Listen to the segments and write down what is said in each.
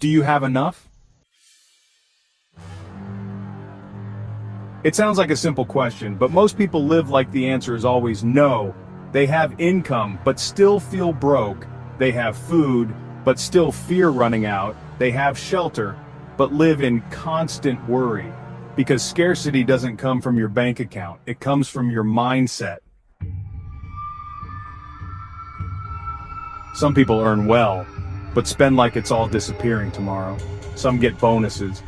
Do you have enough? It sounds like a simple question, but most people live like the answer is always no. They have income, but still feel broke. They have food, but still fear running out. They have shelter, but live in constant worry. Because scarcity doesn't come from your bank account, it comes from your mindset. Some people earn well, but spend like it's all disappearing tomorrow. Some get bonuses,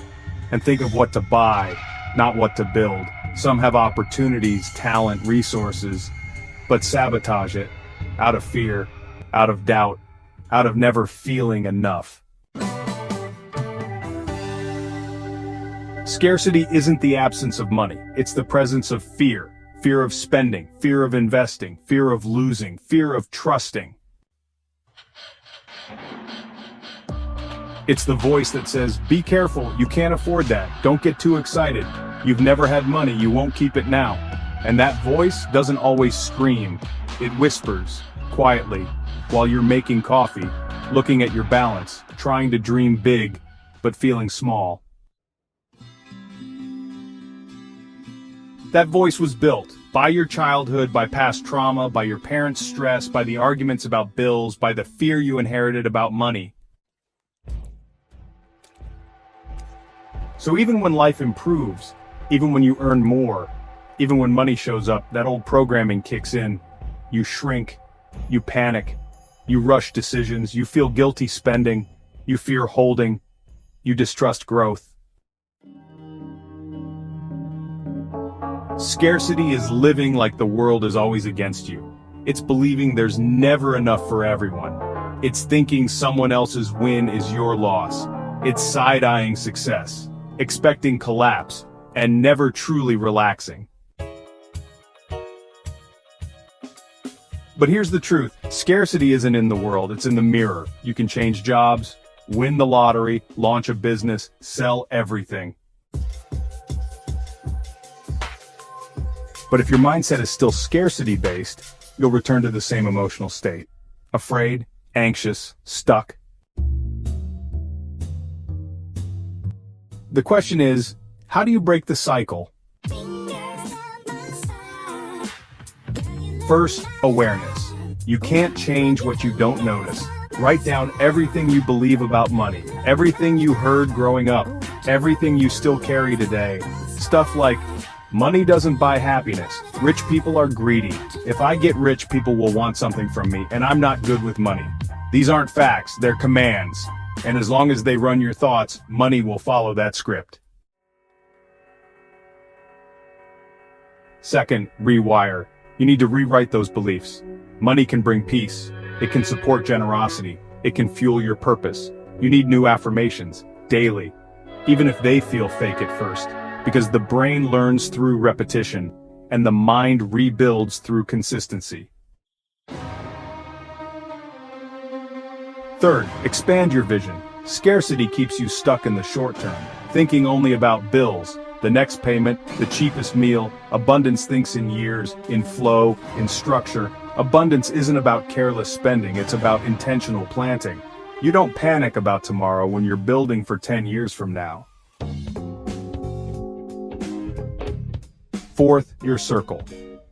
and think of what to buy, not what to build. Some have opportunities, talent, resources, but sabotage it, out of fear, out of doubt, out of never feeling enough. Scarcity isn't the absence of money, it's the presence of fear. Fear of spending, fear of investing, fear of losing, fear of trusting. It's the voice that says, be careful, you can't afford that, don't get too excited. You've never had money, you won't keep it now. And that voice doesn't always scream, it whispers, quietly, while you're making coffee, looking at your balance, trying to dream big, but feeling small. That voice was built by your childhood, by past trauma, by your parents' stress, by the arguments about bills, by the fear you inherited about money. So even when life improves, even when you earn more, even when money shows up, that old programming kicks in. You shrink, you panic, you rush decisions, you feel guilty spending, you fear holding, you distrust growth. Scarcity is living like the world is always against you. It's believing there's never enough for everyone. It's thinking someone else's win is your loss. It's side-eyeing success, expecting collapse, and never truly relaxing. But here's the truth, scarcity isn't in the world, it's in the mirror. You can change jobs, win the lottery, launch a business, sell everything. But if your mindset is still scarcity-based, you'll return to the same emotional state. Afraid, anxious, stuck. The question is, how do you break the cycle? First, awareness. You can't change what you don't notice. Write down everything you believe about money, everything you heard growing up, everything you still carry today. Stuff like, money doesn't buy happiness. Rich people are greedy. If I get rich, people will want something from me, and I'm not good with money. These aren't facts, they're commands. And as long as they run your thoughts, money will follow that script. Second, rewire. You need to rewrite those beliefs. Money can bring peace. It can support generosity. It can fuel your purpose. You need new affirmations, daily, even if they feel fake at first. Because the brain learns through repetition, and the mind rebuilds through consistency. Third, expand your vision. Scarcity keeps you stuck in the short term, thinking only about bills, the next payment, the cheapest meal. Abundance thinks in years, in flow, in structure. Abundance isn't about careless spending, it's about intentional planting. You don't panic about tomorrow when you're building for 10 years from now. Fourth, your circle.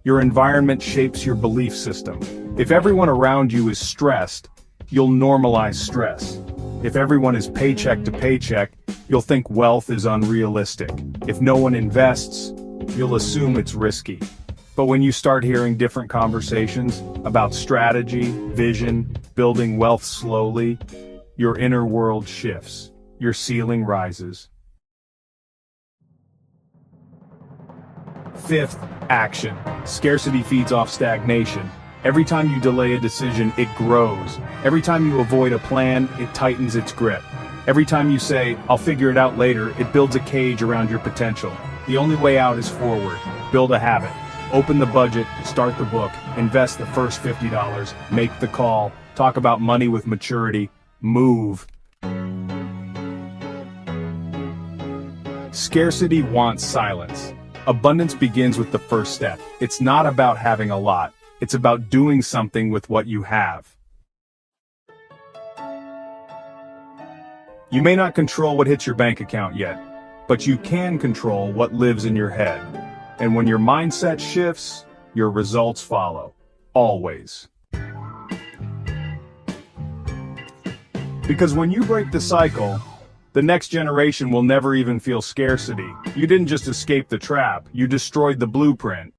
Your environment shapes your belief system. If everyone around you is stressed, you'll normalize stress. If everyone is paycheck to paycheck, you'll think wealth is unrealistic. If no one invests, you'll assume it's risky. But when you start hearing different conversations about strategy, vision, building wealth slowly, your inner world shifts. Your ceiling rises. Fifth, action. Scarcity feeds off stagnation. Every time you delay a decision, it grows. Every time you avoid a plan, it tightens its grip. Every time you say, I'll figure it out later, it builds a cage around your potential. The only way out is forward. Build a habit. Open the budget, start the book, invest the first $50, make the call, talk about money with maturity, move. Scarcity wants silence. Abundance begins with the first step. It's not about having a lot. It's about doing something with what you have. You may not control what hits your bank account yet, but you can control what lives in your head. And when your mindset shifts, your results follow. Always. Because when you break the cycle, the next generation will never even feel scarcity. You didn't just escape the trap, you destroyed the blueprint.